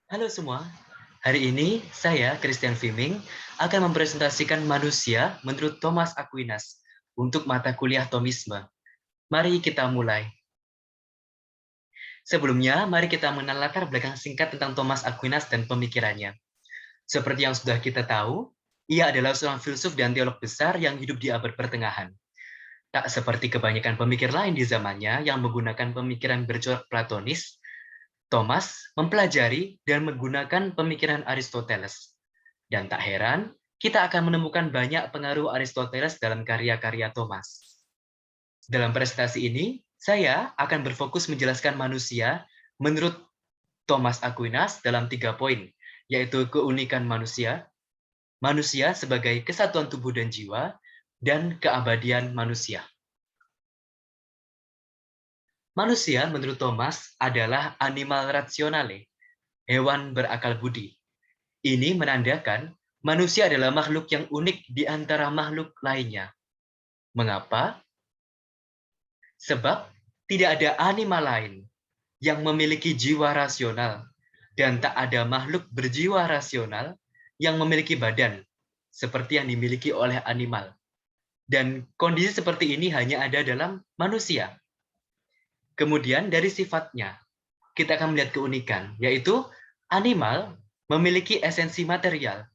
Halo semua, hari ini saya, Christian Fleming, akan mempresentasikan manusia menurut Thomas Aquinas untuk mata kuliah Thomisme. Mari kita mulai. Sebelumnya, mari kita mengenal latar belakang singkat tentang Thomas Aquinas dan pemikirannya. Seperti yang sudah kita tahu, ia adalah seorang filsuf dan teolog besar yang hidup di abad pertengahan. Tak seperti kebanyakan pemikir lain di zamannya yang menggunakan pemikiran bercorak Platonis, Thomas mempelajari dan menggunakan pemikiran Aristoteles. Dan tak heran, kita akan menemukan banyak pengaruh Aristoteles dalam karya-karya Thomas. Dalam presentasi ini, saya akan berfokus menjelaskan manusia menurut Thomas Aquinas dalam 3 poin, yaitu keunikan manusia, manusia sebagai kesatuan tubuh dan jiwa, dan keabadian manusia. Manusia menurut Thomas adalah animal rationale, hewan berakal budi. Ini menandakan manusia adalah makhluk yang unik di antara makhluk lainnya. Mengapa? Sebab tidak ada animal lain yang memiliki jiwa rasional dan tak ada makhluk berjiwa rasional yang memiliki badan seperti yang dimiliki oleh animal. Dan kondisi seperti ini hanya ada dalam manusia. Kemudian dari sifatnya, kita akan melihat keunikan, yaitu animal memiliki esensi material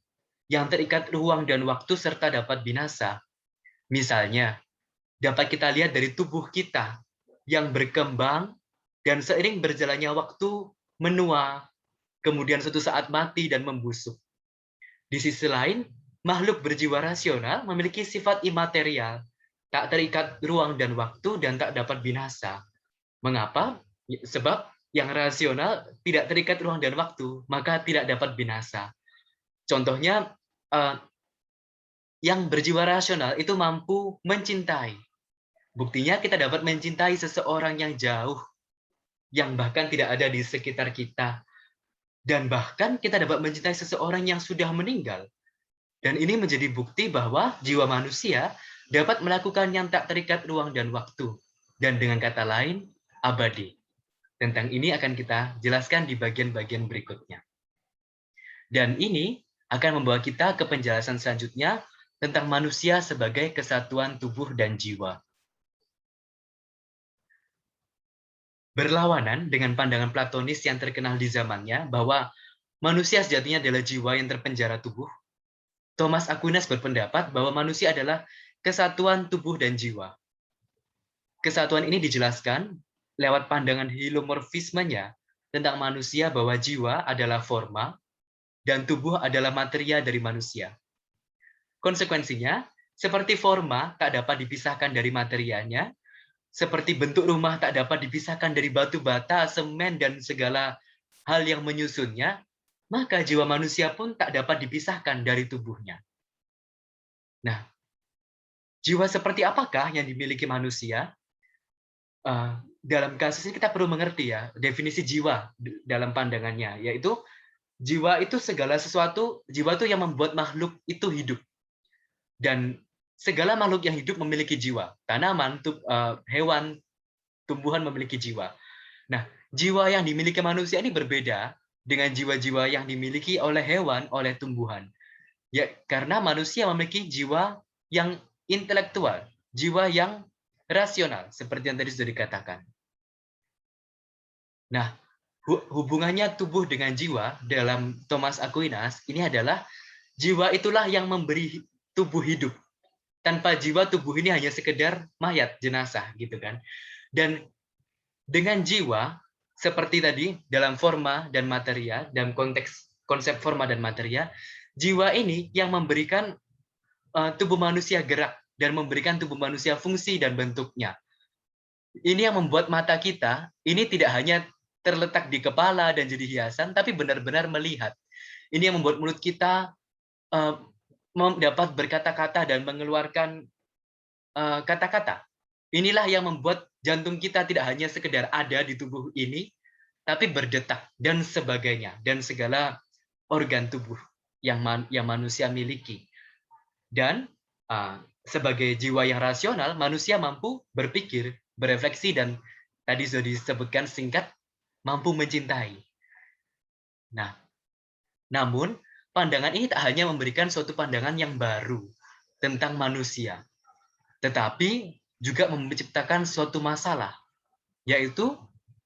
yang terikat ruang dan waktu serta dapat binasa. Misalnya, dapat kita lihat dari tubuh kita yang berkembang dan seiring berjalannya waktu menua, kemudian suatu saat mati dan membusuk. Di sisi lain, makhluk berjiwa rasional memiliki sifat imaterial, tak terikat ruang dan waktu dan tak dapat binasa. Mengapa? Sebab yang rasional tidak terikat ruang dan waktu, maka tidak dapat binasa. Contohnya, yang berjiwa rasional itu mampu mencintai. Buktinya kita dapat mencintai seseorang yang jauh, yang bahkan tidak ada di sekitar kita. Dan bahkan kita dapat mencintai seseorang yang sudah meninggal. Dan ini menjadi bukti bahwa jiwa manusia dapat melakukan yang tak terikat ruang dan waktu. Dan dengan kata lain, abadi. Tentang ini akan kita jelaskan di bagian-bagian berikutnya. Dan ini akan membawa kita ke penjelasan selanjutnya tentang manusia sebagai kesatuan tubuh dan jiwa. Berlawanan dengan pandangan Platonis yang terkenal di zamannya bahwa manusia sejatinya adalah jiwa yang terpenjara tubuh, Thomas Aquinas berpendapat bahwa manusia adalah kesatuan tubuh dan jiwa. Kesatuan ini dijelaskan lewat pandangan hilomorfismenya tentang manusia bahwa jiwa adalah forma dan tubuh adalah materia dari manusia. Konsekuensinya, seperti forma tak dapat dipisahkan dari materianya, seperti bentuk rumah tak dapat dipisahkan dari batu bata, semen, dan segala hal yang menyusunnya, maka jiwa manusia pun tak dapat dipisahkan dari tubuhnya. Nah, jiwa seperti apakah yang dimiliki manusia? Dalam kasus ini kita perlu mengerti ya, definisi jiwa dalam pandangannya, yaitu jiwa itu segala sesuatu, jiwa itu yang membuat makhluk itu hidup. Dan segala makhluk yang hidup memiliki jiwa. Tanaman, hewan, tumbuhan memiliki jiwa. Nah, jiwa yang dimiliki manusia ini berbeda dengan jiwa-jiwa yang dimiliki oleh hewan, oleh tumbuhan. Ya, karena manusia memiliki jiwa yang intelektual, jiwa yang rasional, seperti yang tadi sudah dikatakan. Nah, hubungannya tubuh dengan jiwa dalam Thomas Aquinas ini adalah jiwa itulah yang memberi tubuh hidup. Tanpa jiwa, tubuh ini hanya sekedar mayat, jenazah, gitu kan. Dan dengan jiwa, seperti tadi, dalam forma dan materia, dalam konteks konsep forma dan materia, jiwa ini yang memberikan tubuh manusia gerak, dan memberikan tubuh manusia fungsi dan bentuknya. Ini yang membuat mata kita, ini tidak hanya terletak di kepala dan jadi hiasan, tapi benar-benar melihat. Ini yang membuat mulut kita dapat berkata-kata dan mengeluarkan kata-kata. Inilah yang membuat jantung kita tidak hanya sekedar ada di tubuh ini, tapi berdetak dan sebagainya, dan segala organ tubuh yang manusia miliki. Dan sebagai jiwa yang rasional, manusia mampu berpikir, berefleksi, dan tadi sudah disebutkan singkat, mampu mencintai. Nah, Namun, pandangan ini tak hanya memberikan suatu pandangan yang baru tentang manusia, tetapi juga menciptakan suatu masalah, yaitu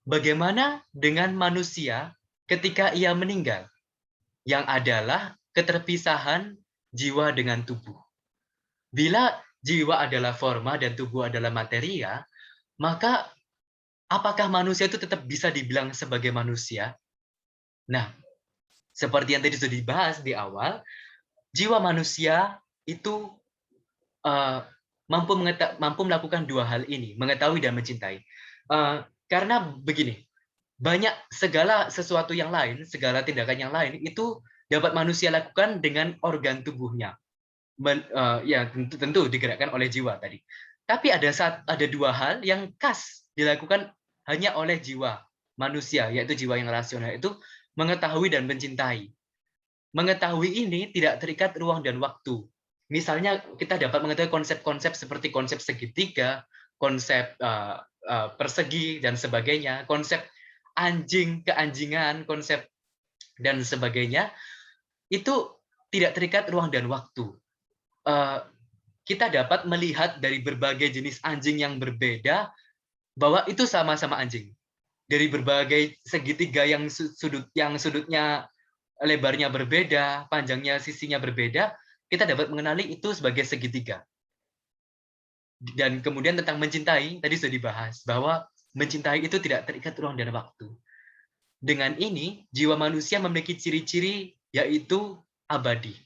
bagaimana dengan manusia ketika ia meninggal, yang adalah keterpisahan jiwa dengan tubuh. Bila jiwa adalah forma dan tubuh adalah materia, maka apakah manusia itu tetap bisa dibilang sebagai manusia? Nah, seperti yang tadi sudah dibahas di awal, jiwa manusia itu eh, mampu melakukan dua hal ini, mengetahui dan mencintai. Karena begini, banyak segala sesuatu yang lain, segala tindakan yang lain itu dapat manusia lakukan dengan organ tubuhnya. Ya tentu digerakkan oleh jiwa tadi. Tapi ada dua hal yang khas dilakukan hanya oleh jiwa manusia, yaitu jiwa yang rasional, itu mengetahui dan mencintai. Mengetahui ini tidak terikat ruang dan waktu. Misalnya kita dapat mengetahui konsep-konsep seperti konsep segitiga, konsep persegi dan sebagainya, konsep anjing, keanjingan, konsep dan sebagainya, itu tidak terikat ruang dan waktu. Kita dapat melihat dari berbagai jenis anjing yang berbeda bahwa itu sama-sama anjing. Dari berbagai segitiga yang sudutnya lebarnya berbeda, panjangnya sisinya berbeda, kita dapat mengenali itu sebagai segitiga. Dan kemudian tentang mencintai, tadi sudah dibahas bahwa mencintai itu tidak terikat ruang dan waktu. Dengan ini, jiwa manusia memiliki ciri-ciri yaitu abadi.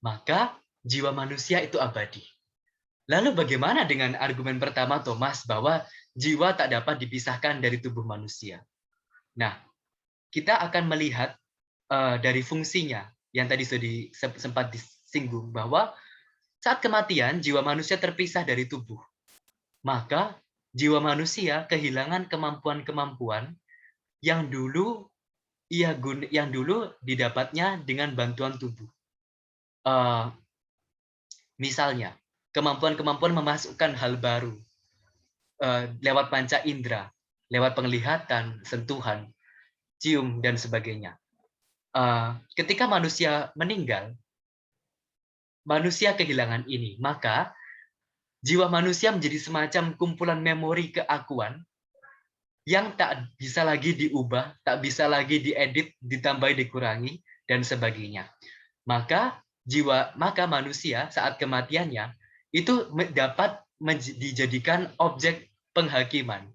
Maka jiwa manusia itu abadi. Lalu bagaimana dengan argumen pertama Thomas bahwa jiwa tak dapat dipisahkan dari tubuh manusia? Nah, kita akan melihat dari fungsinya yang tadi sudah sempat disinggung bahwa saat kematian jiwa manusia terpisah dari tubuh. Maka jiwa manusia kehilangan kemampuan-kemampuan yang dulu didapatnya dengan bantuan tubuh. Misalnya, kemampuan-kemampuan memasukkan hal baru lewat panca indera, lewat penglihatan, sentuhan, cium, dan sebagainya. Ketika manusia meninggal, manusia kehilangan ini, maka jiwa manusia menjadi semacam kumpulan memori keakuan yang tak bisa lagi diubah, tak bisa lagi diedit, ditambah, dikurangi, dan sebagainya. Maka manusia saat kematiannya itu dapat dijadikan objek penghakiman.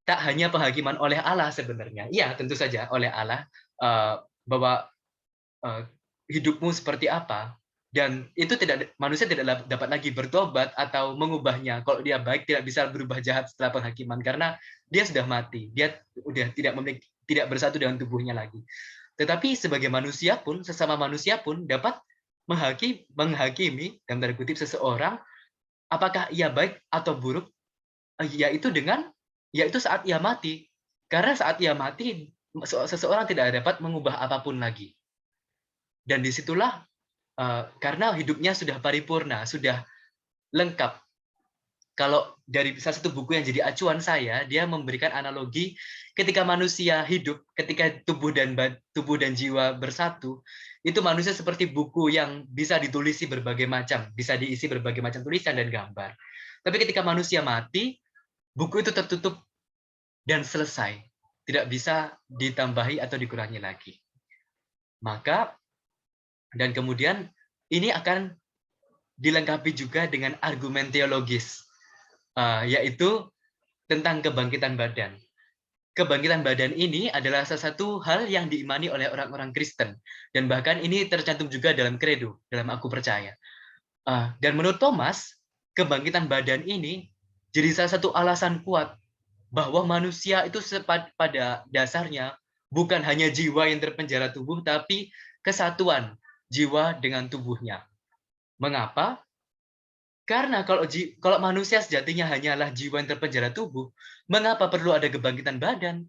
Tak hanya penghakiman oleh Allah sebenarnya. Iya, tentu saja oleh Allah bahwa hidupmu seperti apa, dan itu manusia tidak dapat lagi bertobat atau mengubahnya. Kalau dia baik tidak bisa berubah jahat setelah penghakiman karena dia sudah mati. Dia sudah tidak bersatu dengan tubuhnya lagi. Tetapi sebagai manusia pun, sesama manusia pun dapat menghakimi dalam tanda kutip seseorang apakah ia baik atau buruk, yaitu saat ia mati. Karena saat ia mati, seseorang tidak dapat mengubah apapun lagi. Dan disitulah karena hidupnya sudah paripurna, sudah lengkap. Kalau dari salah satu buku yang jadi acuan saya, dia memberikan analogi ketika manusia hidup, ketika tubuh dan jiwa bersatu, itu manusia seperti buku yang bisa ditulisi berbagai macam, bisa diisi berbagai macam tulisan dan gambar. Tapi ketika manusia mati, buku itu tertutup dan selesai, tidak bisa ditambahi atau dikurangi lagi. Maka dan kemudian ini akan dilengkapi juga dengan argumen teologis, yaitu tentang kebangkitan badan. Kebangkitan badan ini adalah salah satu hal yang diimani oleh orang-orang Kristen, dan bahkan ini tercantum juga dalam kredo, dalam Aku Percaya. Dan menurut Thomas, kebangkitan badan ini jadi salah satu alasan kuat bahwa manusia itu pada dasarnya bukan hanya jiwa yang terpenjara tubuh, tapi kesatuan jiwa dengan tubuhnya. Mengapa? Karena kalau manusia sejatinya hanyalah jiwa yang terpenjara tubuh, mengapa perlu ada kebangkitan badan?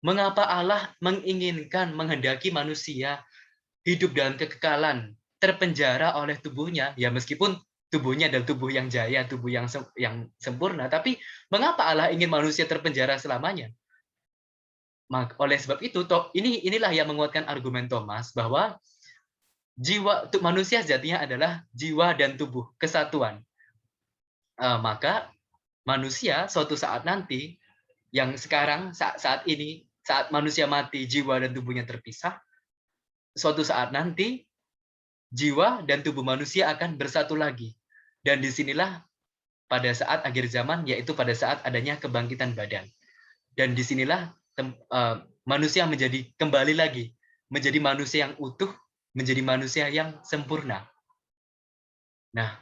Mengapa Allah menghendaki manusia hidup dalam kekekalan, terpenjara oleh tubuhnya? Ya meskipun tubuhnya adalah tubuh yang jaya, tubuh yang sempurna, tapi mengapa Allah ingin manusia terpenjara selamanya? Oleh sebab itu, inilah yang menguatkan argumen Thomas bahwa jiwa untuk manusia sejatinya adalah jiwa dan tubuh, kesatuan. Maka manusia suatu saat nanti, yang sekarang saat ini, saat manusia mati, jiwa dan tubuhnya terpisah, suatu saat nanti jiwa dan tubuh manusia akan bersatu lagi. Dan disinilah pada saat akhir zaman, yaitu pada saat adanya kebangkitan badan. Dan disinilah manusia menjadi kembali lagi, menjadi manusia yang utuh, menjadi manusia yang sempurna. Nah,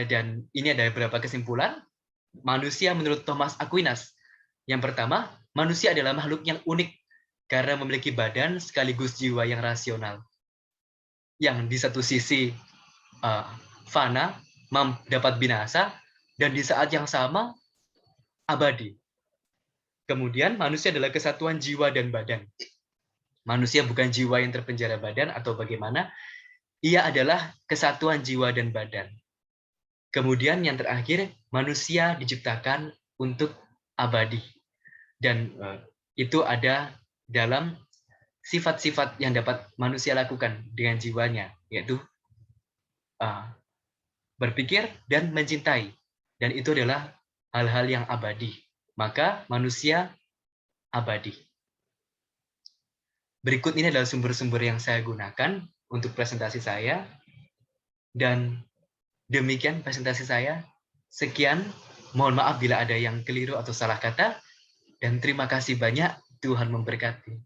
dan ini ada beberapa kesimpulan. Manusia menurut Thomas Aquinas. Yang pertama, manusia adalah makhluk yang unik karena memiliki badan sekaligus jiwa yang rasional. Yang di satu sisi fana, dapat binasa, dan di saat yang sama abadi. Kemudian manusia adalah kesatuan jiwa dan badan. Manusia bukan jiwa yang terpenjara badan atau bagaimana, ia adalah kesatuan jiwa dan badan. Kemudian yang terakhir, manusia diciptakan untuk abadi. Dan itu ada dalam sifat-sifat yang dapat manusia lakukan dengan jiwanya, yaitu berpikir dan mencintai. Dan itu adalah hal-hal yang abadi. Maka manusia abadi. Berikut ini adalah sumber-sumber yang saya gunakan untuk presentasi saya. Dan demikian presentasi saya. Sekian, mohon maaf bila ada yang keliru atau salah kata. Dan terima kasih banyak, Tuhan memberkati.